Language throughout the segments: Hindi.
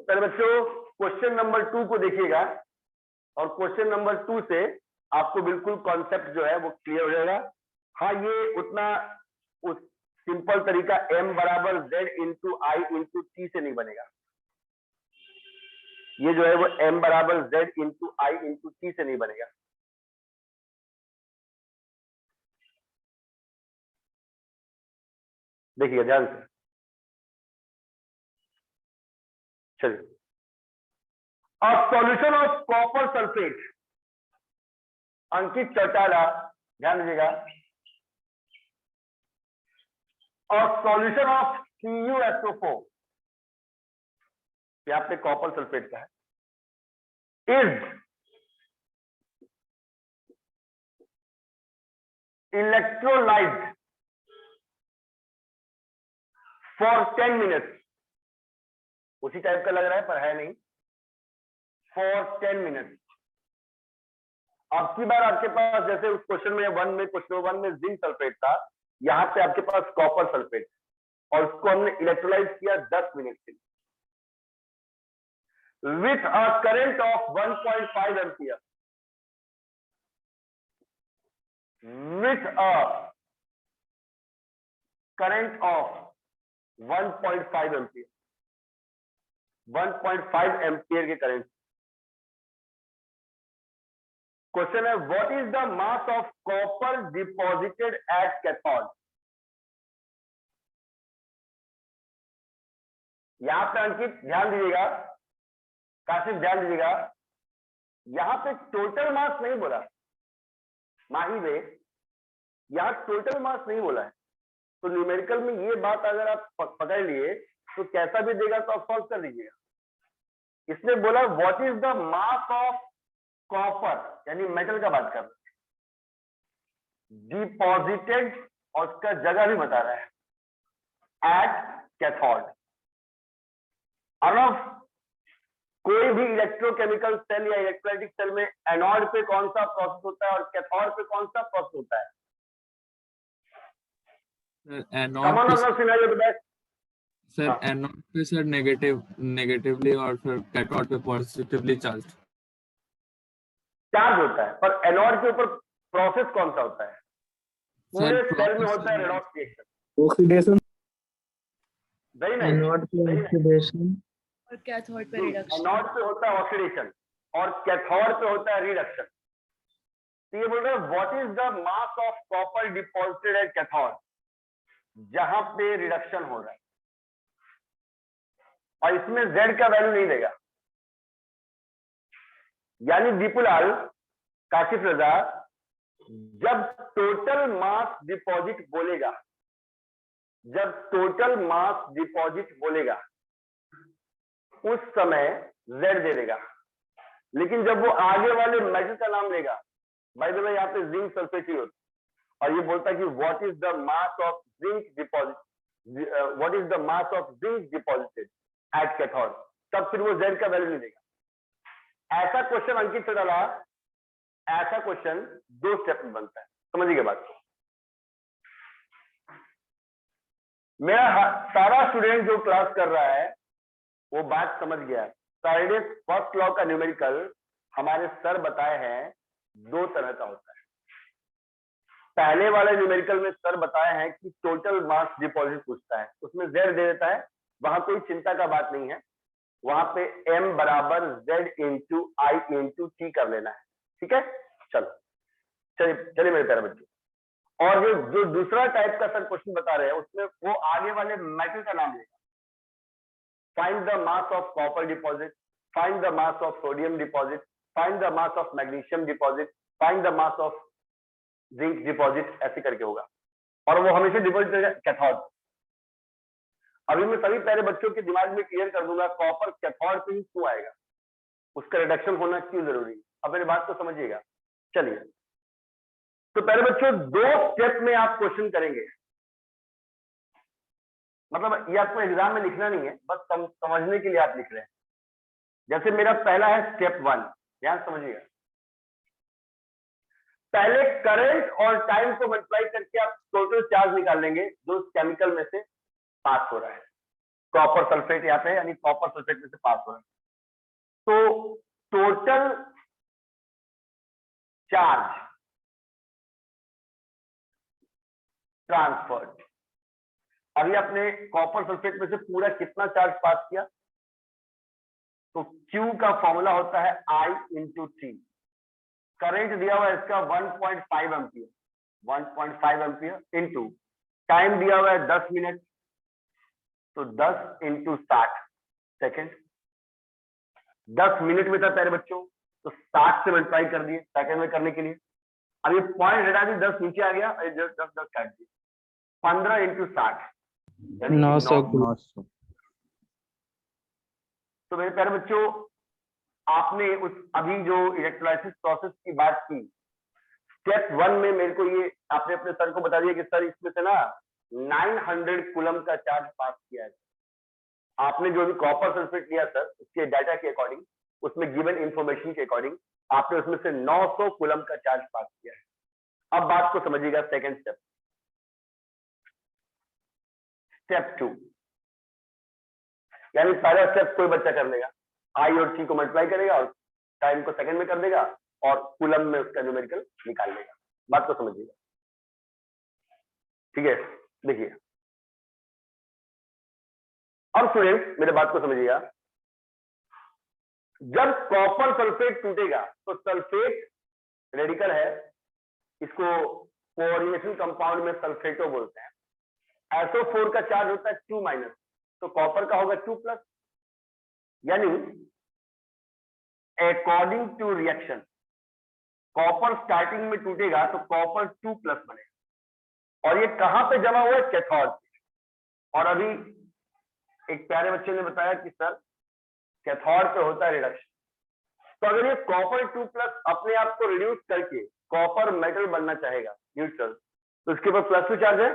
पहले बच्चों क्वेश्चन नंबर 2 को देखिएगा और क्वेश्चन नंबर 2 से आपको बिल्कुल कॉन्सेप्ट जो है वो क्लियर हो जाएगा। हाँ, ये उतना उस सिंपल तरीका m बराबर z इंटू आई इंटू टी से नहीं बनेगा। ये जो है वो m बराबर z इंटू आई इंटू टी से नहीं बनेगा। देखिए ध्यान से, चलिए। A solution of copper sulfate, अंकित चौटाला, ध्यान दीजिएगा। A solution of CuSO4, यहाँ पे कॉपर सल्फेट का है, is electrolyzed for 10 minutes, उसी टाइप का लग रहा है पर है नहीं, for 10 minutes। अब की बार आपके पास जैसे उस क्वेश्चन में क्वेश्चन 1 में जिंक सल्फेट था, यहाँ पे आपके पास कॉपर सल्फेट और उसको हमने इलेक्ट्रोलाइज किया 10 मिनट के लिए with a current of 1.5 ampere, with a current of 1.5 ampere, 1.5 ampere के करंट। क्वेश्चन है what is the mass of copper deposited at cathode. यहां पे अंकित ध्यान दीजिएगा, काशिफ ध्यान दीजिएगा, यहां पे टोटल मास नहीं बोला माही वे, यहां टोटल मास नहीं बोला है। तो न्यूमेरिकल में ये बात अगर आप पकड़ लिए तो कैसा भी देगा तो आप सॉल्व कर दीजिएगा। इसने बोला what is the mass of copper, यानी मेटल का बात कर रहे हैं, डिपॉजिटेड, और उसका जगह भी बता रहा है, एट कैथोड। अब कोई भी इलेक्ट्रोकेमिकल सेल या इलेक्ट्रोलाइटिक सेल में एनोड पे कौन सा प्रोसेस होता है और कैथोड पे कौन सा प्रोसेस होता है? सर एनोड पे सर नेगेटिवली और फिर कैथोड पे पॉजिटिवली चार्ज होता है, पर एनोड के ऊपर प्रोसेस कौन सा होता है? पूरे सेल में होता है redox reaction, oxidation, very nice, anode पे ऑक्सीडेशन और कैथोड पे रिडक्शन। एनोड पे होता है ऑक्सीडेशन और कैथोड पे होता है रिडक्शन। तो ये बोल रहे हैं what is the mass of copper deposited at cathode, जहां पे रिडक्शन हो रहा है, और इसमें Z का वैल्यू नहीं देगा। यानी दीपूलाल, काशिफ रजा, जब टोटल मास डिपॉजिट बोलेगा, जब टोटल मास डिपॉजिट बोलेगा उस समय Z दे देगा, लेकिन जब वो आगे वाले मेटल का नाम लेगा, बाय द वे यहाँ पे जिंक सल्फेट ही होता और ये बोलता है कि what is the mass of zinc deposit, what is the mass of zinc deposited at cathode, तब फिर वो Z का वैल्यू नहीं देगा। ऐसा क्वेश्चन अंकित से डाला, ऐसा क्वेश्चन 2 स्टेप में बनता है, समझिएगा बात को। मेरा सारा स्टूडेंट जो क्लास कर रहा है वो बात समझ गया है। फैराडे फर्स्ट लॉ का न्यूमेरिकल हमारे सर बताए हैं 2 तरह का होता है। पहले वाले न्यूमेरिकल में सर बताए हैं कि टोटल मास डिपॉजिट पूछता है, उसमें Z दे देता है, वहां कोई चिंता का बात नहीं है, वहां पे m बराबर z इंटू आई इंटू टी कर लेना है, ठीक है। चलो चलिए मेरे प्यारे बच्चों, और जो दूसरा टाइप का सर क्वेश्चन बता रहे हैं उसमें वो आगे वाले मेटल का नाम लेगा, find the mass of copper deposit, find the mass of sodium deposit, find the mass of magnesium deposit, find the mass of zinc deposit, ऐसे करके होगा, और वो हमेशा डिपॉजिट कैथोड। अभी मैं सभी प्यारे बच्चों के दिमाग में क्लियर कर दूंगा कॉपर कैथोड पे ही क्यों आएगा, उसका रिडक्शन होना क्यों जरूरी है। अब मेरी बात को समझिएगा। चलिए, तो प्यारे बच्चों 2 स्टेप में आप क्वेश्चन करेंगे, मतलब ये आपको एग्जाम में लिखना नहीं है, बस समझने के लिए आप लिख रहे हैं। जैसे मेरा पहला है स्टेप 1, ध्यान समझिएगा। पहले करंट और टाइम को मल्टीप्लाई करके आप टोटल चार्ज निकाल लेंगे जो केमिकल में से पास हो रहा है। कॉपर सल्फेट यहाँ पे, यानी कॉपर सल्फेट में से पास हो रहा है। तो टोटल चार्ज ट्रांसफर्ड, अभी आपने कॉपर सल्फेट में से पूरा कितना चार्ज पास किया? तो Q का फॉर्मूला होता है I इंटू टी। करंट दिया हुआ है इसका 1.5 एम्पियर, 1.5 एम्पियर इंटू टाइम दिया हुआ है 10 मिनट, तो 10 इंटू 60 सेकेंड। 10 मिनट में था प्यारे बच्चों, तो 60 से मल्टीप्लाई कर दिए सेकंड में करने के लिए। अब ये पॉइंट हटा दी, 10 नीचे आ गया, 10 काट दिए, 15 इंटू 60 यानी 900। तो मेरे प्यारे बच्चों, आपने उस अभी जो इलेक्ट्रोलाइसिस प्रोसेस की बात की, स्टेप 1 में मेरे को ये आपने अपने सर को बता दिया कि सर इसमें से ना 900 कूलम का चार्ज पास किया है। आपने जो भी कॉपर सल्फेट लिया सर, उसके डाटा के अकॉर्डिंग, उसमें गिवन इंफॉर्मेशन के अकॉर्डिंग आपने उसमें से 900 कूलम का चार्ज पास किया है। अब बात को समझिएगा, सेकंड स्टेप, स्टेप 2, यानी पहला स्टेप कोई बच्चा कर लेगा, आई और टी को मल्टीप्लाई करेगा और टाइम को सेकंड में कर देगा और कूलम में उसका न्यूमेरिकल निकाल लेगा। बात को समझिएगा, ठीक है? देखिए, और स्टूडेंट मेरे बात को समझिएगा, जब कॉपर सल्फेट टूटेगा तो सल्फेट रेडिकल है, इसको कोऑर्डिनेशन कंपाउंड में सल्फेटो बोलते हैं। SO4 का चार्ज होता है 2-, तो कॉपर का होगा 2+, यानी according to reaction copper starting में टूटेगा तो कॉपर 2+ बनेगा, और ये कहां पे जमा हुआ है? कैथोड पे। और अभी एक प्यारे बच्चे ने बताया कि सर कैथोड पे होता है रिडक्शन, तो अगर ये कॉपर 2+ अपने आप को रिड्यूस करके कॉपर मेटल बनना चाहेगा न्यूट्रल, तो इसके पास +2 चार्ज है,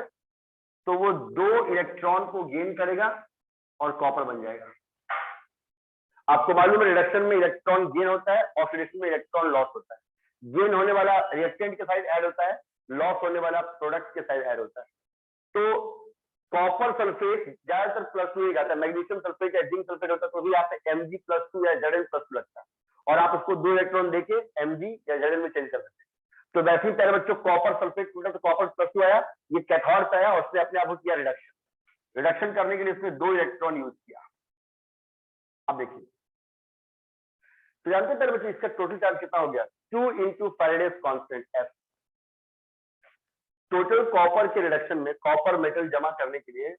तो वो 2 इलेक्ट्रॉन को गेन करेगा और कॉपर बन जाएगा। आपको मालूम है रिडक्शन में इलेक्ट्रॉन गेन होता है, ऑक्सीडेशन में इलेक्ट्रॉन लॉस होता है। गेन होने वाला रिएक्टेंट के साइड ऐड होता है, लॉस होने वाला प्रोडक्ट के साइड ऐड होता है। तो कॉपर सल्फेट ज्यादातर +2 ही आता है, मैग्नीशियम सल्फेट या जिंक सल्फेट होता है तो भी आप Mg+2 या Zn+2 लगता है, और आप उसको 2 इलेक्ट्रॉन देके Mg या Zn में चेंज कर सकते हैं। तो वैसे ही पहले बच्चों कॉपर सल्फेट टूटा तो कॉपर +2 आया, ये कैथोड पे आया और उसने अपने आप को किया रिडक्शन। रिडक्शन करने के लिए उसने 2 इलेक्ट्रॉन यूज किया। अब देखिए, तो जानते हैं पहले बच्चों इसका टोटल चार्ज कितना हो गया? 2 into Faraday's constant F। Total copper के रिडक्शन में कॉपर मेटल जमा करने के लिए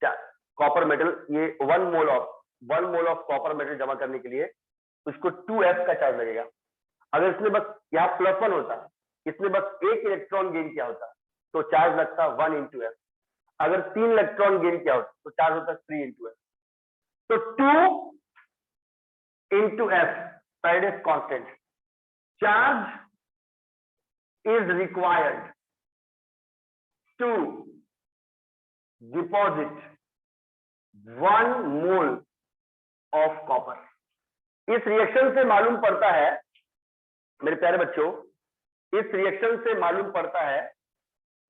क्या, कॉपर मेटल ये 1 मोल ऑफ कॉपर मेटल जमा करने के लिए उसको 2F का चार्ज लगेगा। अगर इसमें बस यहाँ +1 होता, इसमें बस 1 इलेक्ट्रॉन गेन किया होता तो चार्ज लगता 1 इंटू F। अगर 3 इलेक्ट्रॉन गेन किया होता तो चार्ज होता 3 इंटू F। तो 2 into F Faraday's constant charge is required to deposit 1 mole of copper। इस रिएक्शन से मालूम पड़ता है मेरे प्यारे बच्चों, इस रिएक्शन से मालूम पड़ता है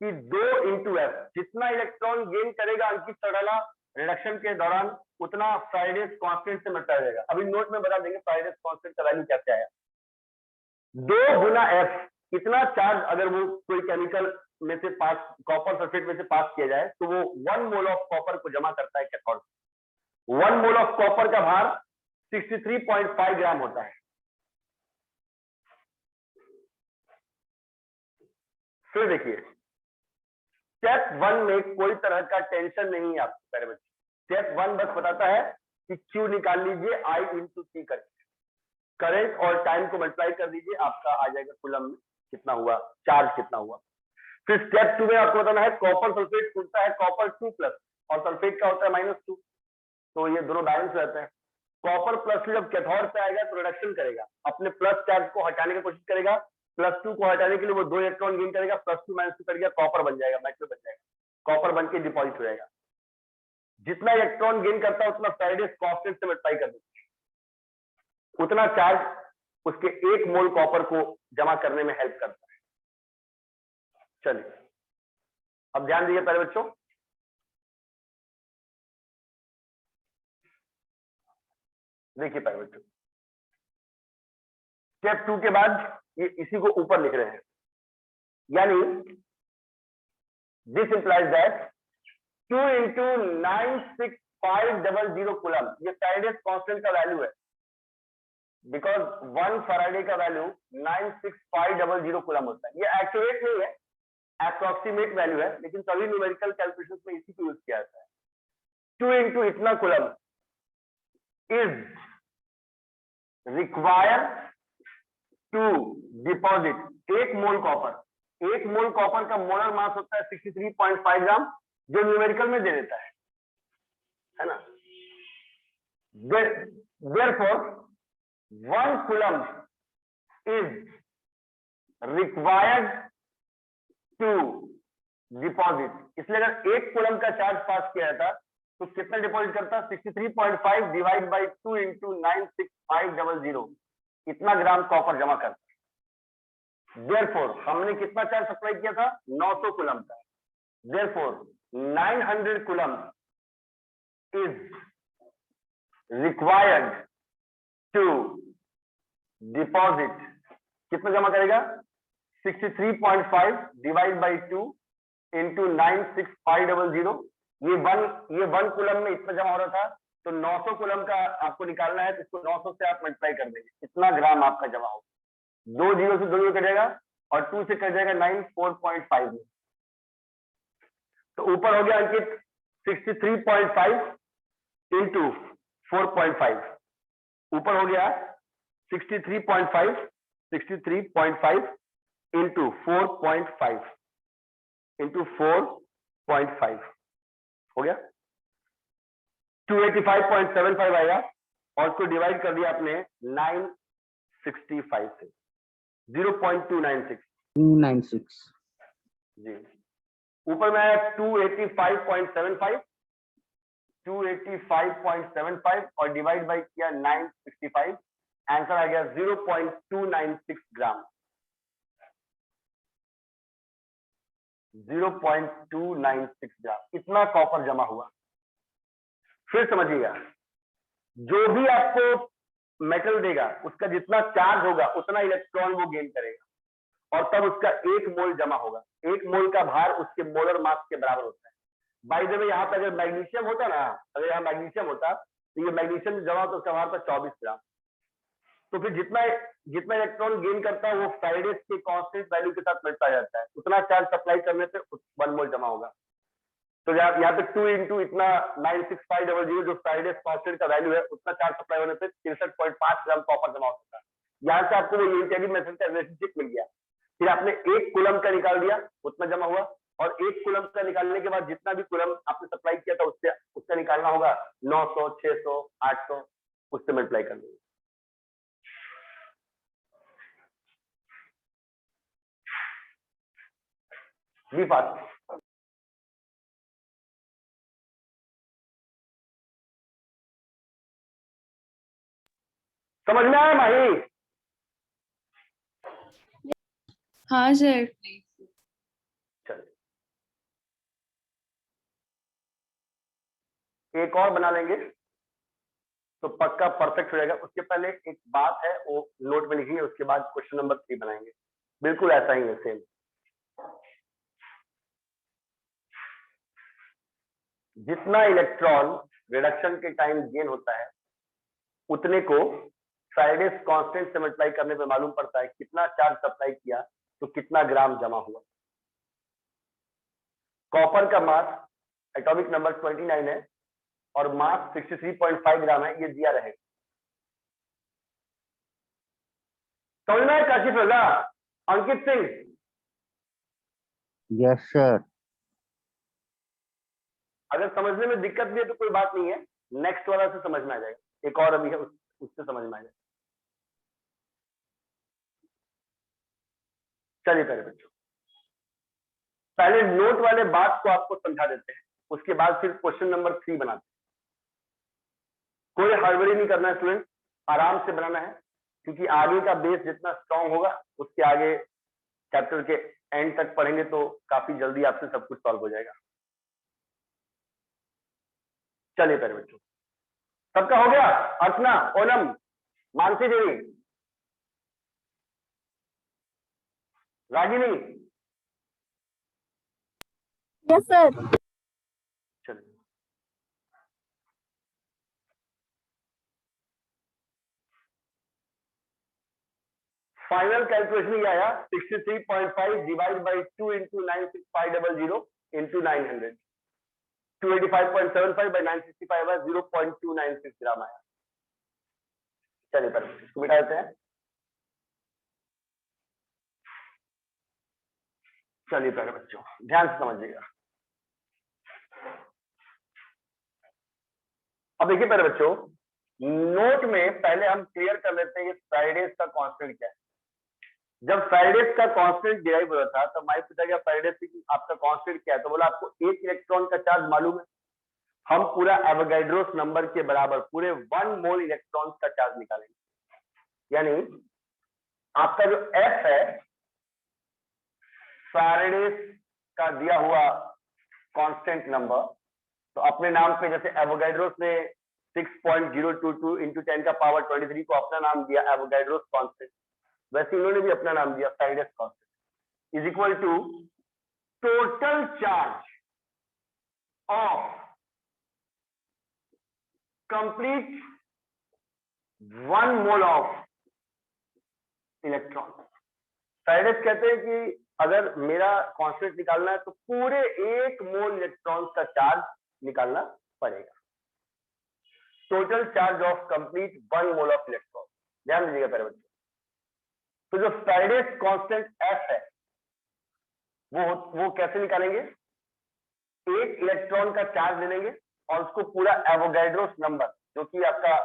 कि 2 इंटू F जितना इलेक्ट्रॉन गेन करेगा अंकित चौटाला रिडक्शन के दौरान, उतना फैराडेज कांस्टेंट से मल्टीप्लाई हो जाएगा। अभी नोट में बता देंगे फैराडेज कांस्टेंट का वैल्यू क्या आया। 2 गुना F, इतना चार्ज अगर वो कोई केमिकल में से पास, कॉपर सल्फेट में से पास किया जाए तो वो 1 मोल ऑफ कॉपर को जमा करता है कैथोड। 1 मोल ऑफ कॉपर का भार 63.5 ग्राम होता है। फिर देखिए, स्टेप 1 में कोई तरह का टेंशन नहीं है आपको प्यारे बच्चे। स्टेप 1 बस बताता है कि Q निकाल लीजिए I इंटू टी करके, करंट और टाइम को मल्टीप्लाई कर दीजिए, आपका आ जाएगा कूलम में कितना हुआ, चार्ज कितना हुआ। फिर स्टेप 2 में आपको बताना है कॉपर सल्फेट टूटता है कॉपर 2+ और सल्फेट का होता है -2, तो ये दोनों बैलेंस रहते हैं। कॉपर +2 जब कैथोड पे आएगा तो रिडक्शन करेगा, अपने प्लस चार्ज को हटाने की कोशिश करेगा, +2 को हटाने के लिए वो 2 इलेक्ट्रॉन गेन करेगा, +2 -2 कर गया, कॉपर बन जाएगा, मेटल बन जाएगा, कॉपर बन के डिपॉजिट हो जाएगा। जितना इलेक्ट्रॉन गेन करता है उतना फैराडेज कांस्टेंट से मल्टीप्लाई कर देता है, उतना चार्ज उसके 1 मोल कॉपर को जमा करने में हेल्प करता है। चलिए अब ध्यान दीजिए पहले बच्चों, देखिए प्यारे बच्चों, स्टेप 2 के बाद ये इसी को ऊपर लिख रहे हैं, यानी this implies that 2 into 96500 coulomb, ये फैराडेस कांस्टेंट का वैल्यू है, बिकॉज 1 फैराडे का वैल्यू 96500 कूलम होता है। ये एक्यूरेट नहीं है, अप्रोक्सीमेट वैल्यू है, लेकिन सभी न्यूमेरिकल कैलकुलेशंस में इसी को यूज किया जाता है। 2 into इतना coulomb is required to deposit 1 mole copper. 1 mole copper का मोलर मास होता है 63.5 ग्राम, जो न्यूमेरिकल में दे देता है ना। Therefore 1 coulomb is required to deposit, इसलिए अगर 1 कूलम का चार्ज पास किया जाता तो कितना डिपॉजिट करता, 63.5 डिवाइड बाई 2 into 96500, इतना ग्राम कॉपर जमा करता। Therefore हमने कितना चार्ज सप्लाई किया था, 900 कूलम का। Therefore 900 coulomb is required to deposit, कितना जमा करेगा, 63.5 डिवाइड बाई 2 into 96500, ये वन कूलम में इतना जमा हो रहा था, तो 900 कूलम का आपको निकालना है, तो इसको 900 से आप मल्टीप्लाई कर देंगे, इतना ग्राम आपका जमा होगा। 2 जीरो से 2 जीरो कट जाएगा और 2 से कट जाएगा 9, 4.5 में, तो ऊपर हो गया अंकित 63.5 इंटू 4.5, ऊपर हो गया 63.5 इंटू 4.5 इंटू 4.5 हो गया 285.75 आएगा, और उसको डिवाइड कर दिया आपने 965 से, 0.296 जी। ऊपर में 285.75 और डिवाइड बाई किया 965, आंसर आ गया 0.296 ग्राम। 0.296 ग्राम इतना कॉपर जमा हुआ। फिर समझिएगा, जो भी आपको मेटल देगा उसका जितना चार्ज होगा उतना इलेक्ट्रॉन वो गेन करेगा, और तब उसका 1 मोल जमा होगा। 1 मोल का भार उसके मोलर मास के बराबर होता है। बाय द वे यहाँ पे अगर मैग्नीशियम होता ना, अगर यहाँ मैग्नीशियम होता तो ये मैग्नीशियम जमा होता, उसका भार था 24 ग्राम। तो फिर जितना इलेक्ट्रॉन गेन करता है वो फैराडेस के कांस्टेंट वैल्यू के साथ मिलता जाता है, उतना चार्ज सप्लाई करने से 1 मोल जमा होगा। तो यहाँ पे 2 इंटू इतना 96500 जो फैराडेस कांस्टेंट का वैल्यू है, उतना चार्ज सप्लाई होने से 63.5 ग्राम कॉपर जमा हो सकता है। यहाँ से आपको वो यूनिटरी मेथड का रिलेशनशिप मिल गया। फिर आपने 1 कूलम का निकाल दिया, उतना जमा हुआ, और 1 कूलम का निकालने के बाद जितना भी कूलम आपने सप्लाई किया था उसका निकालना होगा 900, 600, 800, उससे मल्टीप्लाई कर देंगे। Be fast. समझ में आया माही? हाँ सर। चलिए एक और बना लेंगे तो पक्का परफेक्ट हो जाएगा। उसके पहले एक बात है वो नोट में लिखिए, उसके बाद क्वेश्चन नंबर 3 बनाएंगे। बिल्कुल ऐसा ही है, सेम। जितना इलेक्ट्रॉन रिडक्शन के टाइम गेन होता है उतने को फैराडेस कांस्टेंट से मल्टीप्लाई करने पे मालूम पड़ता है कितना चार्ज सप्लाई किया तो कितना ग्राम जमा हुआ। कॉपर का मास एटॉमिक नंबर 29 है और मास 63.5 ग्राम है, ये दिया रहेगा। समझ में आया काशिफ रजा? अंकित सिंह? Yes sir. अगर समझने में दिक्कत भी है तो कोई बात नहीं है, नेक्स्ट वाला से समझ में आ जाएगा। एक और अभी है उससे समझ में आ जाएगा। चलिए पहले बच्चों, पहले नोट वाले बात को आपको समझा देते हैं, उसके बाद फिर क्वेश्चन नंबर 3 बनाते हैं। कोई हड़बड़ी नहीं करना है स्टूडेंट, आराम से बनाना है, क्योंकि आगे का बेस जितना स्ट्रांग होगा उसके आगे चैप्टर के एंड तक पढ़ेंगे तो काफी जल्दी आपसे सब कुछ सॉल्व हो जाएगा। चलिए पहले बच्चों, सबका हो गया? अर्चना, ओनम, मानसी देवी, रागिनी, यस सर। चलिए फाइनल कैलकुलेशन ये आया 63.5 divide by 2 into 96500 into 900 285.75 by 965 है 0.296 ग्राम आया। चलिए पर इसको मिटा देते हैं। चलिए प्यारे बच्चों ध्यान से समझिएगा। अब देखिए प्यारे बच्चों, नोट में पहले हम क्लियर कर लेते हैं कि फ्राइडेज का कांस्टेंट क्या है। जब फ्राइडेज का कांस्टेंट डिराइव हो रहा था तो माइक पूछा गया फ्राइडेज की आपका कांस्टेंट क्या है, तो बोला आपको एक इलेक्ट्रॉन का चार्ज मालूम है। हम पूरा एवोगैड्रोस नंबर के बराबर पूरे 1 मोल इलेक्ट्रॉन का चार्ज निकालेंगे। यानी आपका जो F है फैराडेस का दिया हुआ कांस्टेंट नंबर, तो अपने नाम पे जैसे एवोगैड्रोस ने 6.022 इंटू 10 का पावर 23 को अपना नाम दिया एवोगैड्रोस कांस्टेंट, वैसे इन्होंने भी अपना नाम दिया Faraday's constant is equal to total charge of complete 1 mole of electron. Faraday's कहते हैं कि अगर मेरा कांस्टेंट निकालना है तो पूरे 1 मोल इलेक्ट्रॉन का चार्ज निकालना पड़ेगा। Total charge of complete 1 mole of electron. ध्यान दीजिएगा प्यारे बच्चों। तो जो फैराडेस कांस्टेंट F है वो कैसे निकालेंगे? एक इलेक्ट्रॉन का चार्ज ले लेंगे और उसको पूरा एवोगैड्रोस नंबर जो कि आपका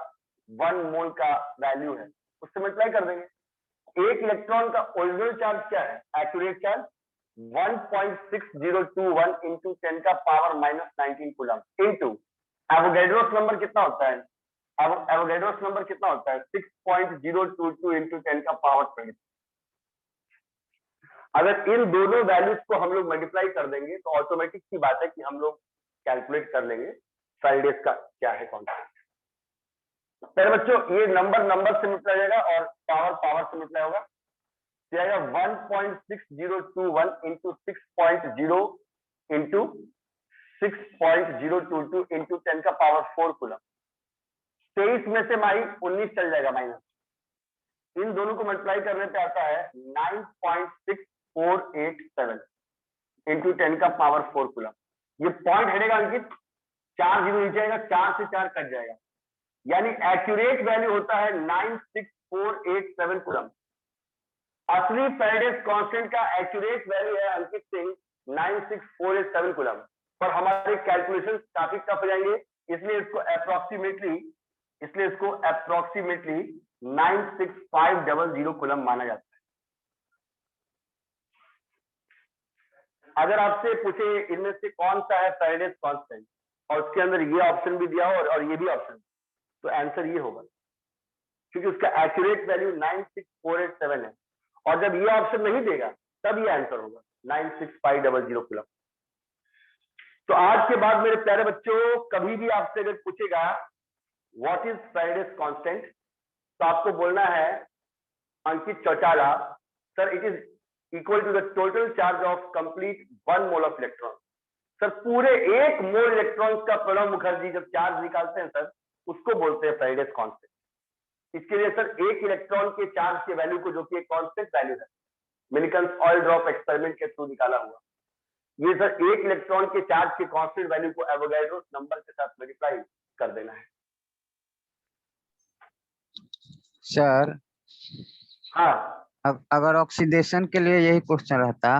1 मोल का वैल्यू है उससे मल्टीप्लाई कर देंगे। एक इलेक्ट्रॉन का ओरिजिनल चार्ज क्या है? एक्यूरेट चार्ज 1.6021 इंटू 10 का power -19 coulomb into Avogadro's number कितना होता है? एवोगैड्रोस नंबर कितना होता है? 6.022 इंटू 10 का पावर 20। अगर इन दोनों वैल्यूज को हम लोग मल्टीप्लाई कर देंगे तो ऑटोमेटिक की बात है कि हम लोग कैलकुलेट कर लेंगे फैराडेस का क्या है कांस्टेंट। पहले बच्चों ये नंबर से मल्टीप्लाई जाएगा और पावर से मल्टीप्लाई होगा, जाएगा 1.6021 इंटू 6.0 इंटू 6.022 इंटू 10 का पावर 4 कूलम। 23 में से माई 19 चल जाएगा माइनस, इन दोनों को मल्टीप्लाई करने पे आता है 9.6487 इंटू 10 का पावर 4 कूलम। ये पॉइंट हटेगा अंकित, 4 जीरो नीचे आएगा, 4 से 4 कट जाएगा, यानी एक्यूरेट वैल्यू होता है 96487 कूलम। असली फैराडेस कांस्टेंट का एक्यूरेट वैल्यू है अंकित सिंह 96487 कूलम, पर हमारे कैलकुलेशन काफी टफ हो जाएंगे, इसलिए इसको अप्रोक्सीमेटली 96500 कूलम माना जाता है। अगर आपसे पूछे इनमें से कौन सा है फैराडेस कांस्टेंट और उसके अंदर ये ऑप्शन भी दिया हो और ये भी ऑप्शन, तो आंसर ये होगा, क्योंकि उसका एक्यूरेट वैल्यू 96487 है, और जब ये ऑप्शन नहीं देगा तब ये आंसर होगा 96500 कूलम। तो आज के बाद मेरे प्यारे बच्चों कभी भी आपसे अगर पूछेगा व्हाट इज फैराडेस कांस्टेंट, तो आपको बोलना है Ankit Chautala sir it is equal to the total charge of complete 1 mole of electron. Sir पूरे 1 मोल इलेक्ट्रॉन्स का प्रणव मुखर्जी जब चार्ज निकालते हैं सर उसको बोलते हैं फैराडेस कांस्टेंट। इसके लिए सर एक इलेक्ट्रॉन के चार्ज के वैल्यू को जो कि एक कांस्टेंट वैल्यू है मिलिकन्स ऑयल ड्रॉप एक्सपेरिमेंट के थ्रू निकाला हुआ, ये सर एक इलेक्ट्रॉन के चार्ज के कांस्टेंट वैल्यू को एवोगैड्रोस नंबर के साथ मल्टीप्लाई कर देना है। सर हाँ अब अगर ऑक्सीडेशन के लिए यही क्वेश्चन रहता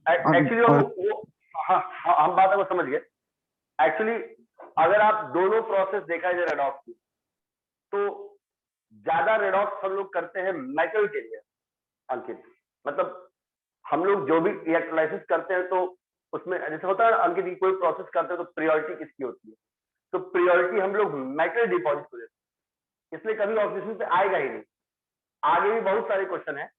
एक्चुअली वो हाँ हम बात को समझ गए। एक्चुअली अगर आप दोनों प्रोसेस देखा जाए रेडॉक्स की, तो ज्यादा रेडॉक्स हम लोग करते हैं मेटल के लिए अंकित, मतलब हम लोग जो भी इलेक्ट्रोलाइसिस करते हैं तो उसमें जैसे होता है अंकित की कोई प्रोसेस करते हैं तो प्रायोरिटी किसकी होती है, तो प्रायोरिटी हम लोग मेटल डिपॉजिट को देते हैं, इसलिए कभी ऑक्सीडेशन पे आएगा ही नहीं। आगे भी बहुत सारे क्वेश्चन है,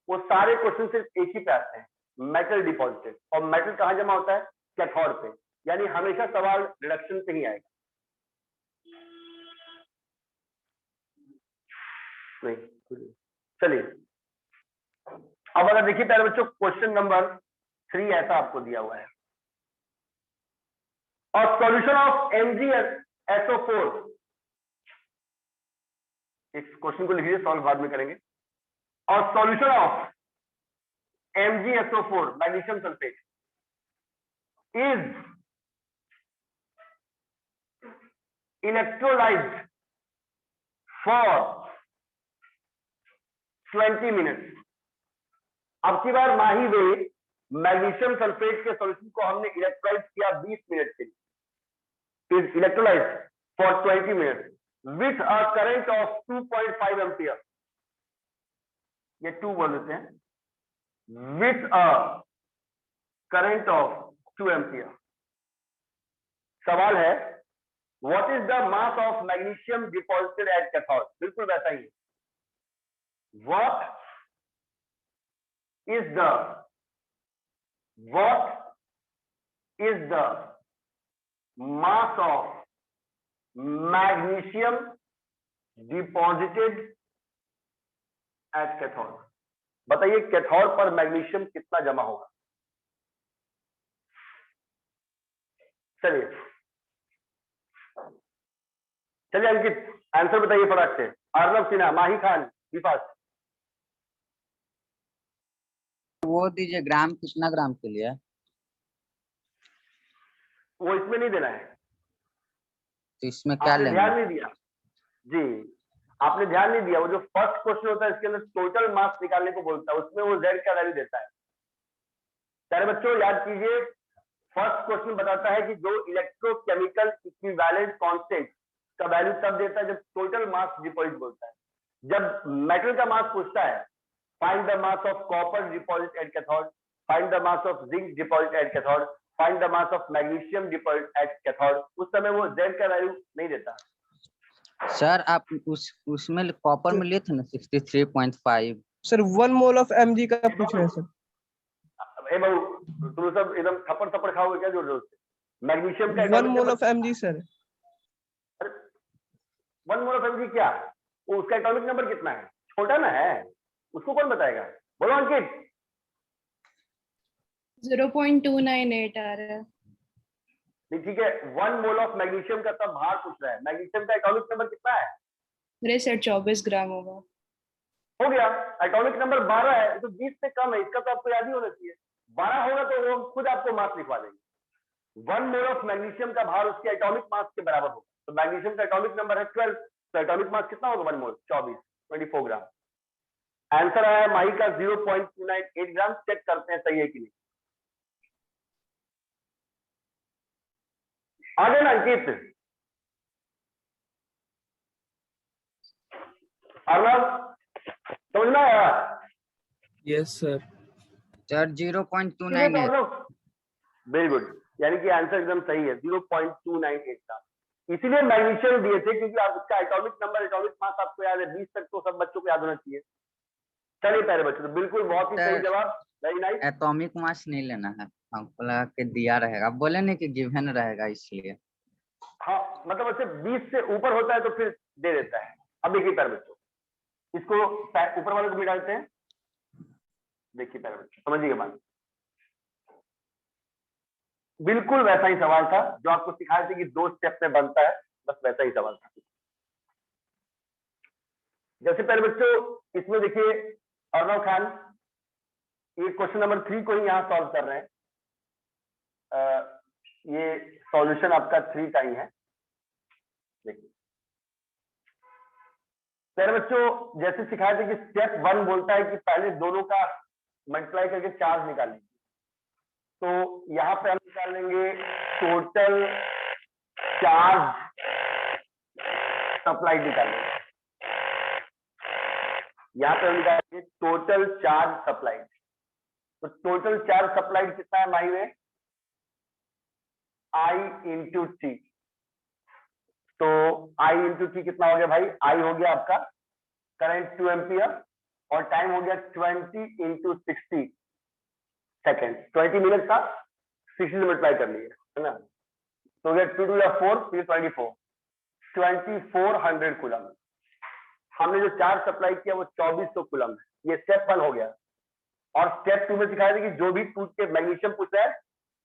वो सारे क्वेश्चन सिर्फ एक ही पे आते हैं मेटल डिपॉजिटेड, और मेटल कहाँ जमा होता है? कैथोड पे, यानी हमेशा सवाल रिडक्शन पे ही आएगा। नहीं, चलिए अब अगर देखिए प्यारे बच्चों, क्वेश्चन नंबर 3 ऐसा आपको दिया हुआ है, और सॉल्यूशन ऑफ MgSO4, इस क्वेश्चन को लिखिए, सॉल्व बाद में करेंगे। और solution of MgSO4 magnesium sulphate is electrolysed for 20 minutes. अब की बार माही वे मैग्नीशियम सल्फेट के सॉल्यूशन को हमने इलेक्ट्रोलाइज किया 20 मिनट के लिए, is electrolysed for 20 minutes with a current of 2.5 ampere. ये 2 बोल देते हैं, with a current of 2 ampere. सवाल है what is the mass of magnesium deposited at cathode. बिल्कुल वैसा ही, what is the mass of magnesium deposited at cathode। बताइए कैथोड पर मैग्नीशियम कितना जमा होगा। चलिए अंकित आंसर बताइए फटाक से। अर्नब सिन्हा, माही खान, विपास। वो दीजिए, ग्राम कितना ग्राम के लिए? वो इसमें नहीं देना है, तो इसमें क्या आपने लेंगे? ध्यान नहीं दिया जी, आपने ध्यान नहीं दिया। वो जो फर्स्ट क्वेश्चन होता है इसके अंदर टोटल मास निकालने को बोलता है, उसमें वो Z का वैल्यू देता है। सारे बच्चों याद कीजिए, फर्स्ट क्वेश्चन बताता है कि जो इलेक्ट्रोकेमिकल इक्विवेलेंट कांस्टेंट का वैल्यू तब देता है जब टोटल मास डिपॉजिट बोलता है। जब मेटल का मास पूछता है, find the mass of copper deposit at cathode, find the mass of zinc deposit at cathode, find the mass of magnesium deposit at cathode, उस समय वो Z का वैल्यू नहीं देता। सर आप उसमें कॉपर में लिए थे ना 63.5। सर 1 मोल ऑफ Mg का पूछ रहे हैं सर। ए बाबू, तुम सब एकदम थप्पड़ खाओगे क्या जोर जोर से? मैग्नीशियम का 1 mole of Mg sir. 1 mole of Mg क्या? वो उसका एटॉमिक नंबर कितना है? छोटा ना है, उसको कौन बताएगा? बोलो अंकित। 0.298 आ रहा है। नहीं ठीक है, 1 मोल ऑफ मैग्नीशियम का तब भार पूछ रहा है, मैग्नीशियम का एटॉमिक नंबर कितना है? मेरे सेट 24 ग्राम होगा। हो गया, एटॉमिक नंबर 12 है, तो 20 से कम है, इसका तो आपको याद ही होना चाहिए। 12 होगा तो वो खुद आपको मास लिखवा देंगे। 1 मोल ऑफ मैग्नीशियम का भार उसके एटॉमिक मास के बराबर होगा, तो मैग्नीशियम का एटॉमिक नंबर है 12, तो एटॉमिक मास कितना होगा 1 मोल? 24 ग्राम। आंसर आया माही का 0.298 ग्राम। चेक करते हैं सही है कि नहीं। आगे ना अंकित, अर्नब समझना है? Yes sir. Sir 0.298। Very good, यानी कि आंसर एकदम सही है, 0.298 का। इसीलिए मैग्नीशियम दिए थे क्योंकि आप उसका एटॉमिक नंबर, एटॉमिक मास आपको याद है, 20 तक तो सब बच्चों को याद होना चाहिए। चलिए प्यारे बच्चों, तो बिल्कुल बहुत ही सही जवाब, वेरी नाइस। एटॉमिक मास नहीं लेना है, हमको लगा कि दिया रहेगा, बोले नहीं कि गिवन रहेगा इसलिए। हाँ मतलब वैसे 20 से ऊपर होता है तो फिर दे देता है। अब देखिए प्यारे बच्चों, इसको ऊपर वाले को मिटाते हैं। देखिए प्यारे बच्चों, समझिएगा बात, बिल्कुल वैसा ही सवाल था जो आपको सिखाए थे कि 2 स्टेप में बनता है, बस वैसा ही सवाल था। जैसे पहले बच्चों इसमें देखिए अर्नब खान, ये क्वेश्चन नंबर 3 को ही यहाँ सॉल्व कर रहे हैं। ये सॉल्यूशन आपका 3 का ही है। देखिए पहले बच्चों जैसे सिखाए थे कि स्टेप 1 बोलता है कि पहले दोनों का मल्टीप्लाई करके चार्ज निकाल लीजिए। तो यहाँ पे हम निकाल लेंगे टोटल चार्ज सप्लाई निकालेंगे। यहाँ पे हम निकालेंगे टोटल चार्ज सप्लाई। तो टोटल चार्ज सप्लाई कितना है माही में? I into T. तो I इंटू टी कितना हो गया भाई? I हो गया आपका करंट 2 एम्पियर और टाइम हो गया 20 इंटू 60 सेकेंड। 20 मिनट था, 60 से मल्टीप्लाई कर लिए है ना, तो हो गया 2 टू 4 फिर 24 2400 कूलम। हमने जो चार्ज सप्लाई किया वो 2400 कूलम है। ये स्टेप 1 हो गया। और स्टेप 2 में सिखाया था कि जो भी टूट के मैग्नीशियम पूछा है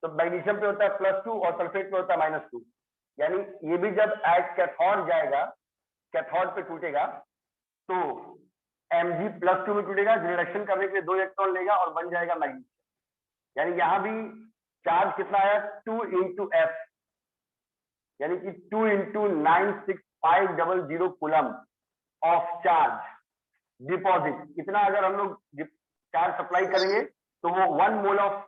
तो मैग्नीशियम पे होता है +2 और सल्फेट पे होता है -2, यानी ये भी जब एट कैथोड जाएगा, कैथोड पे टूटेगा तो Mg+2 में टूटेगा, रिडक्शन करने के लिए 2 इलेक्ट्रॉन लेगा और बन जाएगा मैग्नीशियम। यानी यहां भी चार्ज कितना आया 2 × F, यानी कि 2 × 96500 कूलम ऑफ चार्ज डिपॉजिट। इतना अगर हम लोग चार्ज सप्लाई करेंगे तो वो 1 मोल ऑफ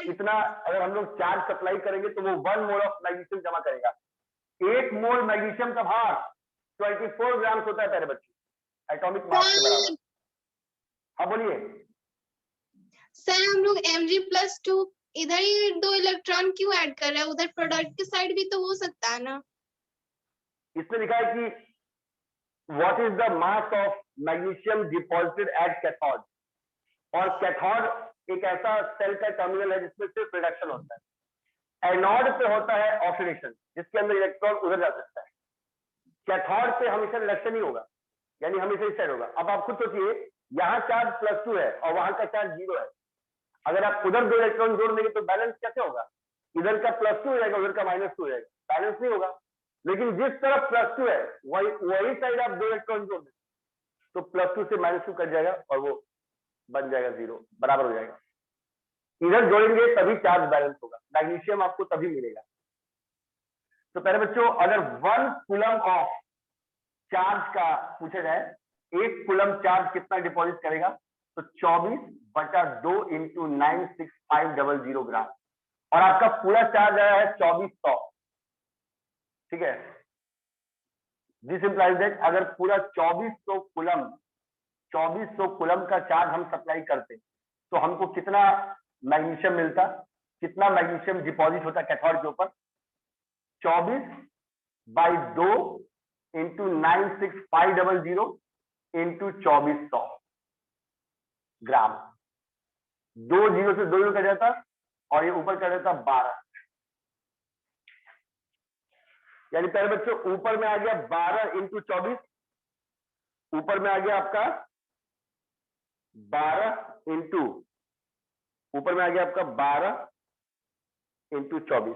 इतना अगर हम लोग चार्ज सप्लाई करेंगे तो वो 1 मोल ऑफ मैग्नीशियम जमा करेगा। 1 मोल मैग्नीशियम का भार 24 ग्राम होता है प्यारे बच्चे, एटॉमिक मास के बराबर। हाँ बोलिए सर, हम लोग Mg+2 इधर ही 2 इलेक्ट्रॉन क्यों ऐड कर रहे हैं? उधर प्रोडक्ट के साइड भी तो हो सकता है ना। इसमें लिखा है कि what is the mass of magnesium deposited at cathode. और कैथोड एक ऐसा सेल का टर्मिनल है जिसमें सिर्फ रिडक्शन होता है। एनोड पे होता है ऑक्सीडेशन, जिसके अंदर इलेक्ट्रॉन उधर जा सकता है। कैथोड पे हमेशा रिडक्शन ही होगा, यानी हमेशा इस साइड होगा। अब आप खुद सोचिए, यहाँ चार्ज +2 है और वहां का चार्ज 0 है। अगर आप उधर 2 इलेक्ट्रॉन जोड़ देंगे तो बैलेंस कैसे होगा? इधर का +2 हो जाएगा, उधर का -2 हो जाएगा, बैलेंस नहीं होगा। लेकिन जिस तरफ +2 है वही साइड आप 2 इलेक्ट्रॉन जोड़ देंगे तो +2 से -2 कट जाएगा और वो बन जाएगा 0, बराबर हो जाएगा। इधर जोड़ेंगे तभी चार्ज बैलेंस होगा, मैग्नीशियम आपको तभी मिलेगा। तो पहले बच्चों, अगर 1 कूलम ऑफ चार्ज का पूछा जाए, 1 कूलम चार्ज कितना डिपॉजिट करेगा, तो 24/2 × 96500 ग्राम। और आपका पूरा चार्ज आया है 2400, ठीक है। दिस इंप्लाइज दैट अगर पूरा 2400 कूलम का चार्ज हम सप्लाई करते तो हमको कितना मैग्नीशियम मिलता, कितना मैग्नीशियम डिपॉजिट होता कैथोड के ऊपर? 24/2 × 96500 × 2400 ग्राम। 2 0 से 2 0 कट जाता और ये ऊपर कट जाता 12, यानी पहले बच्चों ऊपर में आ गया 12 × 24, ऊपर में आ गया आपका 12 ऊपर में आ गया आपका 12 × 24।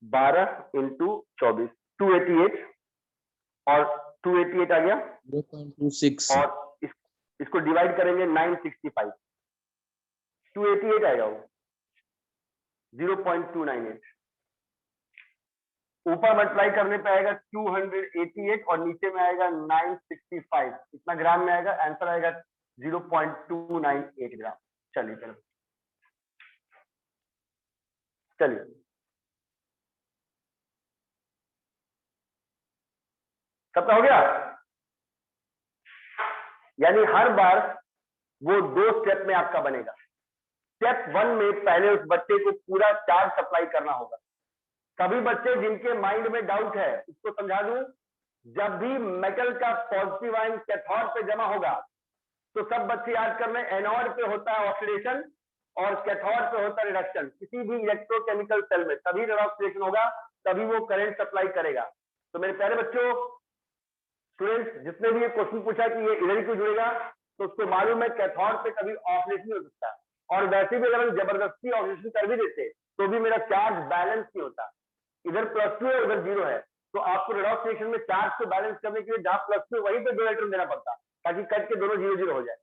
बारह इंटू 24 288 और 288 आ गया 0.26 और इसको डिवाइड करेंगे 965, 288 आएगा वो 0.298। ऊपर मल्टीप्लाई करने पे आएगा 288 और नीचे में आएगा 965, इतना ग्राम में आएगा, आंसर आएगा 0.298 ग्राम। चलिए चलो चलिए सबका हो गया। यानी हर बार वो 2 स्टेप में आपका बनेगा। स्टेप 1 में पहले उस बच्चे को पूरा चार्ज सप्लाई करना होगा। सभी बच्चे जिनके माइंड में डाउट है उसको समझा दूं, जब भी मेटल का पॉजिटिव आयन कैथोड पे जमा होगा तो सब बच्चे याद कर लें, एनोड पे होता है ऑक्सीडेशन और कैथोड पे होता है रिडक्शन। किसी भी इलेक्ट्रोकेमिकल सेल में तभी ऑक्सीडेशन होगा, तभी वो करंट सप्लाई करेगा। तो मेरे प्यारे बच्चों, स्टूडेंट्स, जिसने भी ये क्वेश्चन पूछा कि ये इधर क्यों जुड़ेगा, तो उसको मालूम है कैथोड पे कभी ऑक्सीडेशन नहीं हो सकता, और वैसे भी अगर हम जबरदस्ती ऑक्सीडेशन कर भी देते तो भी मेरा चार्ज बैलेंस नहीं होता। इधर +2 है उधर 0 है, तो आपको रेडॉक्स रिएक्शन में चार्ज को बैलेंस करने के लिए जहां +2 वहीं पे 2 इलेक्ट्रॉन देना पड़ता, ताकि कट के दोनों 0 0 हो जाए।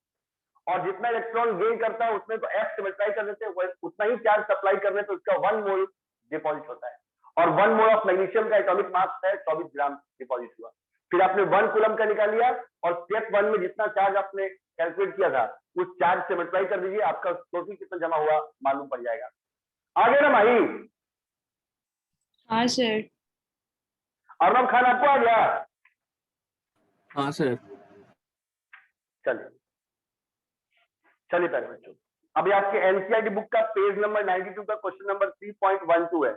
और जितना इलेक्ट्रॉन गेन करता है उसमें तो F से मल्टीप्लाई कर देते हैं, उतना ही चार्ज सप्लाई करने पे उसका 1 मोल डिपॉजिट होता है। और 1 मोल ऑफ मैग्नीशियम का एटॉमिक मास है 24 ग्राम डिपॉजिट हुआ। फिर आपने 1 कूलम का निकाल लिया और स्टेप 1 में जितना चार्ज आपने कैलकुलेट किया था उस चार्ज से मल्टीप्लाई कर दीजिए, आपका टोटल कितना जमा हुआ मालूम पड़ जाएगा। आ गया ना भाई? हाँ सर। अर्नब खान आपको आ गया? हाँ सर। चलिए चलिए पहले बच्चों, अभी आपके एनसीईआरटी बुक का पेज नंबर 92 का क्वेश्चन नंबर 3.12 है।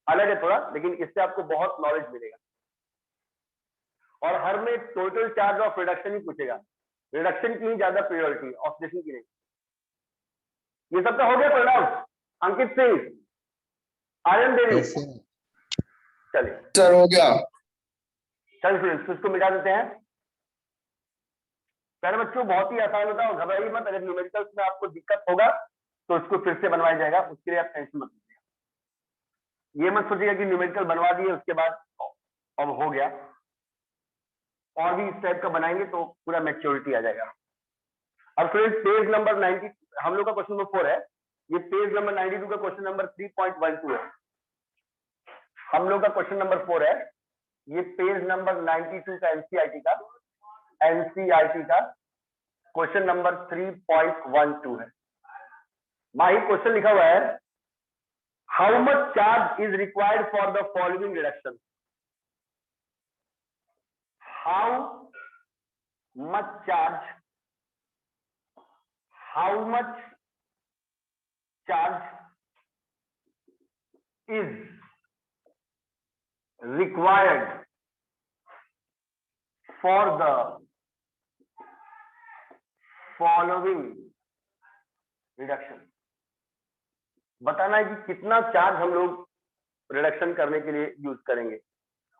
अलग है थोड़ा, लेकिन इससे आपको बहुत नॉलेज मिलेगा। और हर में टोटल चार्ज ऑफ रिडक्शन ही पूछेगा, रिडक्शन की ही ज्यादा प्रायोरिटी, ऑक्सीडेशन की नहीं। ये सबका हो गया प्रणव? अंकित सिंह आर्यन देवी, Yes, sir. चलिए सर हो गया। चलिए स्टूडेंट्स इसको मिटा देते हैं। प्यारे बच्चों बहुत ही आसान होता है, और घबराइए मत, अगर न्यूमेरिकल्स में आपको दिक्कत होगा तो इसको फिर से बनवाया जाएगा, उसके लिए आप टेंशन मत लीजिएगा। ये मत सोचिएगा कि न्यूमेरिकल बनवा दिए उसके बाद अब हो गया, और भी इस टाइप का बनाएंगे तो पूरा मैच्योरिटी आ जाएगा। अब फ्रेंड्स पेज नंबर 90 हम लोग का क्वेश्चन नंबर 4 है, ये पेज नंबर 92 का क्वेश्चन नंबर 3.12 है। हम लोग का क्वेश्चन नंबर 4 है, ये पेज नंबर 92 का एनसीईआरटी का क्वेश्चन नंबर 3.12 है। माही क्वेश्चन लिखा हुआ है, how much charge is required for the following reduction. How much charge is required for the following reduction। बताना है कि कितना चार्ज हम लोग रिडक्शन करने के लिए यूज करेंगे।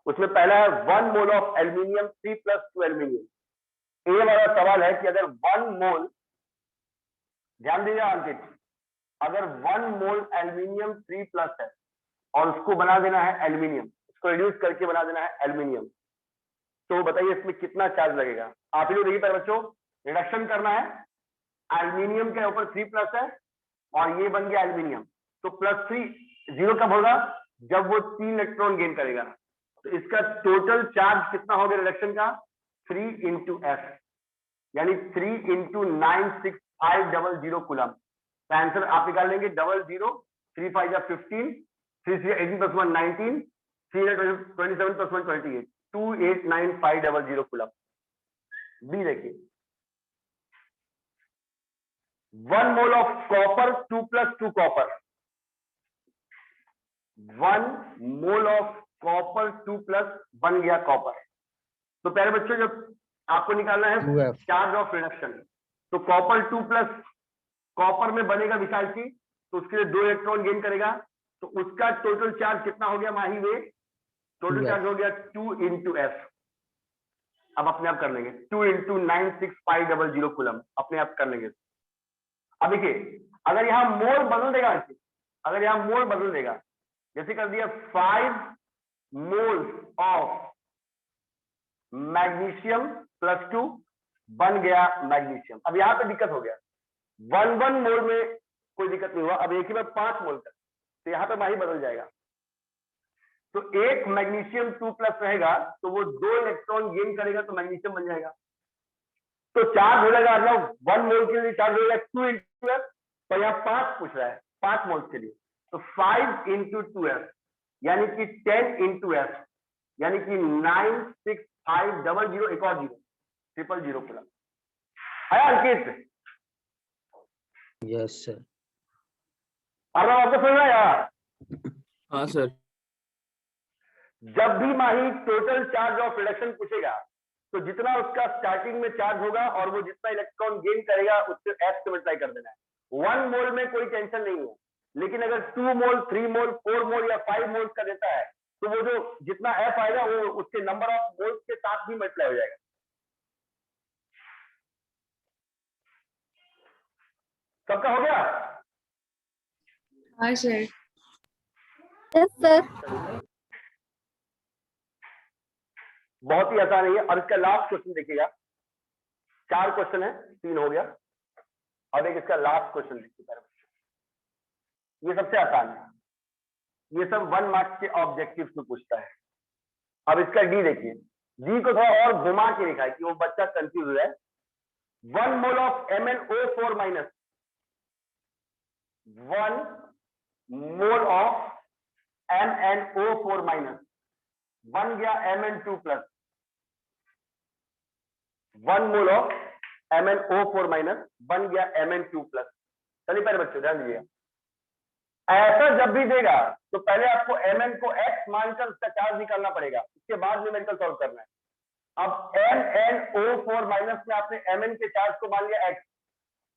उसमें पहला है 1 मोल ऑफ एल्यूमिनियम 3+2 एल्यूमिनियम। ये वाला सवाल है कि अगर 1 मोल, ध्यान दीजिए अंकित, अगर 1 मोल एल्यूमिनियम 3+ है और उसको बना देना है एल्यूमिनियम, उसको रिड्यूस करके बना देना है एल्यूमिनियम, तो बताइए इसमें कितना चार्ज लगेगा। आप ही लोग देखिए बच्चों, रिडक्शन करना है, एल्यूमिनियम के ऊपर 3+ है और ये बन गया एल्यूमिनियम, तो +3 0 कब होगा, जब वो 3 इलेक्ट्रॉन गेन करेगा। तो इसका टोटल चार्ज कितना हो गया रिडक्शन का, 3 × F, यानी 3 × 96500 कूलम। तो आंसर आप निकाल लेंगे 00, 3 5 15, 3 3 18 + 1 19, 327 + 1 28, 289,500 कूलम। बी देखिए, 1 mole of copper 2+2 copper, 1 mole of copper 2+ बन गया कॉपर। तो प्यारे बच्चों जब आपको निकालना है 2F। चार्ज ऑफ रिडक्शन, तो कॉपर 2+ कॉपर में बनेगा विशालची, तो उसके लिए 2 इलेक्ट्रॉन गेन करेगा, तो उसका टोटल चार्ज कितना हो गया माही वे, टोटल 2F। चार्ज हो गया 2 × F। अब अपने आप कर लेंगे, 2 × 96500 कूलम, अपने आप कर लेंगे। अब देखिए अगर यहां मोल बदल देगा, अगर यहां मोल बदल देगा, जैसे कर दिया 5 मोल्स ऑफ मैग्नीशियम +2 बन गया मैग्नीशियम। अब यहां पे दिक्कत हो गया, 1 मोल में कोई दिक्कत नहीं हुआ, अब एक ही बार 5 मोल तक, तो यहां पे माही बदल जाएगा। तो एक मैग्नीशियम 2+ रहेगा तो वो 2 इलेक्ट्रॉन गेन करेगा तो मैग्नीशियम बन जाएगा। तो चार्ज हो जाएगा, मतलब 1 मोल के लिए चार्ज हो जाएगा 2 × F, तो यहाँ 5 पूछ रहा है 5 मोल्स के लिए, तो 5 × 2F यानी कि 10 × F, यानी कि 96500, एक और 0 000 कूलम है अंकित। Yes sir. अब आपको सुन रहा है यार। हाँ सर। जब भी माही टोटल चार्ज ऑफ रिडक्शन पूछेगा तो जितना उसका स्टार्टिंग में चार्ज होगा और वो जितना इलेक्ट्रॉन गेन करेगा उससे F से मल्टीप्लाई कर देना है। 1 मोल में कोई टेंशन नहीं है, लेकिन अगर 2 मोल 3 मोल 4 मोल या 5 मोल्स का देता है तो वो जो जितना F आएगा वो उसके नंबर ऑफ मोल्स के साथ भी मल्टीप्लाई हो जाएगा। सबका हो गया? हाँ सर। Yes sir. बहुत ही आसान है। और इसका लास्ट क्वेश्चन देखिएगा, 4 क्वेश्चन है, 3 हो गया, और एक इसका लास्ट क्वेश्चन देखिए। ये सबसे आसान है, ये सब 1 मार्क्स के ऑब्जेक्टिव में पूछता है। अब इसका डी देखिए, डी को थोड़ा और घुमा के लिखा है कि वो बच्चा कंफ्यूज हो जाए। 1 mole of MnO4 minus, 1 mole of MnO4 minus बन गया Mn2+, 1 mole of MnO4 minus बन गया Mn2+। चलिए पहले बच्चों ध्यान दीजिएगा, ऐसा जब भी देगा तो पहले आपको Mn को x मानकर उसका चार्ज निकालना पड़ेगा, उसके बाद न्यूमेरिकल सॉल्व करना है। अब MnO4 माइनस में आपने Mn के चार्ज को मान लिया x,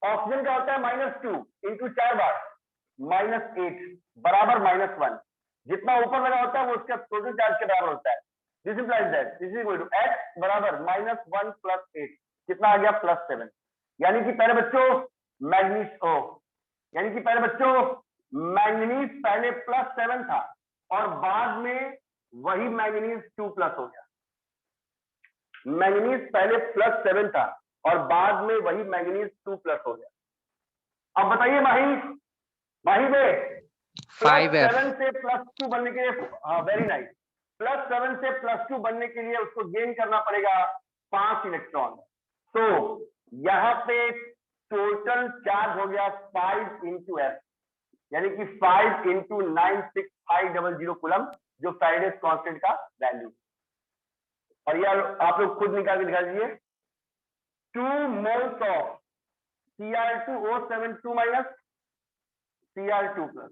ऑक्सीजन का होता है -2 × 4 बार -8 बराबर -1, जितना ऊपर लगा होता है वो उसका टोटल चार्ज के बराबर होता है। This implies that this is equal to x बराबर -1 + 8 कितना आ गया +7। यानी कि पहले बच्चों मैंगनीज पहले +7 था और बाद में वही मैंगनीज 2+ हो गया। मैंगनीज पहले +7 था और बाद में वही मैंगनीज 2+ हो गया। अब बताइए माही बे 5F 7 से +2 बनने के लिए, हाँ वेरी नाइस, +7 से +2 बनने के लिए उसको गेन करना पड़ेगा 5 इलेक्ट्रॉन। तो यहाँ पे टोटल चार्ज हो गया 5 × F, यानी कि 5 × 96500 कूलम, जो फैराडेस कांस्टेंट का वैल्यू। और यार आप लोग खुद निकाल के दिखा दीजिए। 2 moles of Cr2O72 Cr2+,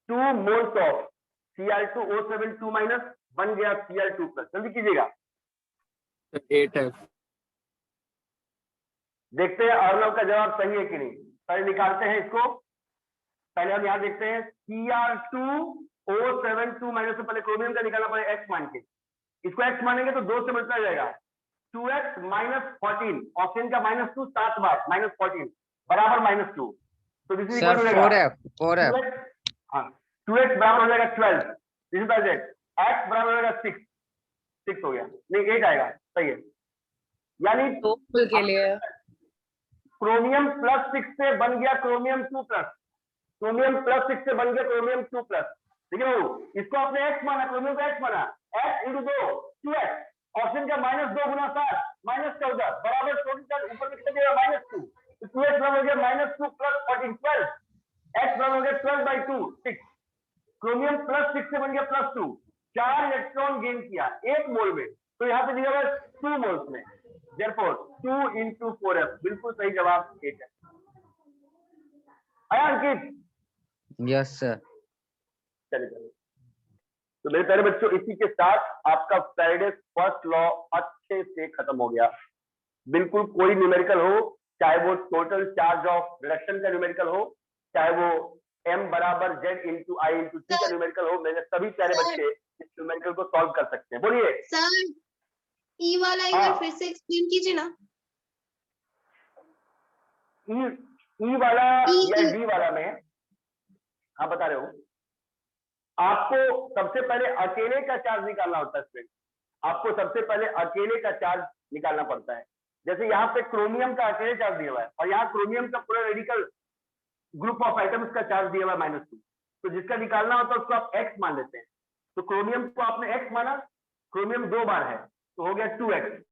2 moles of Cr2O72 बन गया Cr2+। जल्दी कीजिएगा, सर 8F। देखते हैं अर्नव का जवाब सही है कि नहीं। पहले निकालते हैं इसको, पहले हम यहां देखते हैं Cr2O72 से पहले क्रोमियम का निकालना पड़ेगा x मान के। इसको x मानेंगे तो 2 से मल्टीप्लाई हो जाएगा, 2x - 14, ऑप्शन का -2 7 बार -14 बराबर -2। तो this is sir equal to 4F 2x बराबर हो जाएगा 12, दिस इज x बराबर हो जाएगा 6 हो गया, नहीं 8 आएगा, सही है। यानी दो मोल के लिए क्रोमियम +6 से बन गया क्रोमियम 2+, क्रोमियम +6 से बन गया क्रोमियम 2+। ठीक है, इसको आपने x माना, क्रोमियम को x माना, x × 2 2x, ऑप्शन का -2 × 7 -14 बराबर टोटल चार्ज ऊपर में कितना देगा -2, तो 2x बराबर हो गया -2 + 14 12, x बराबर हो गया 12/2 6, क्रोमियम +6 से बन गया +2, 4 इलेक्ट्रॉन गेन किया 1 मोल में, तो यहाँ पे दिया हुआ 2 मोल्स में, therefore 2 × 4F, बिल्कुल सही जवाब 8 है। आया अंकित? Yes sir. चलिए, तो मेरे प्यारे बच्चों इसी के साथ आपका फैराडेस फर्स्ट लॉ अच्छे से खत्म हो गया। बिल्कुल कोई न्यूमेरिकल हो, चाहे वो टोटल चार्ज ऑफ रिडक्शन का न्यूमेरिकल हो, चाहे वो m बराबर z × I × c का न्यूमेरिकल हो, मेरे सभी प्यारे बच्चे इस न्यूमेरिकल को सॉल्व कर सकते हैं। बोलिए सर ई वाला एक बार फिर से एक्सप्लेन कीजिए ना। ई वाला E, या E। डी वाला में हाँ बता रहे हो, आपको सबसे पहले अकेले का चार्ज निकालना होता है स्टूडेंट, आपको सबसे पहले अकेले का चार्ज निकालना पड़ता है। जैसे यहाँ पे क्रोमियम का अकेले चार्ज दिया हुआ है और यहाँ क्रोमियम का पूरा रेडिकल ग्रुप ऑफ आइटम्स का चार्ज दिया हुआ है -2, तो जिसका निकालना होता है उसको आप x मान लेते हैं। तो क्रोमियम को आपने x माना, क्रोमियम 2 बार है तो हो गया 2x,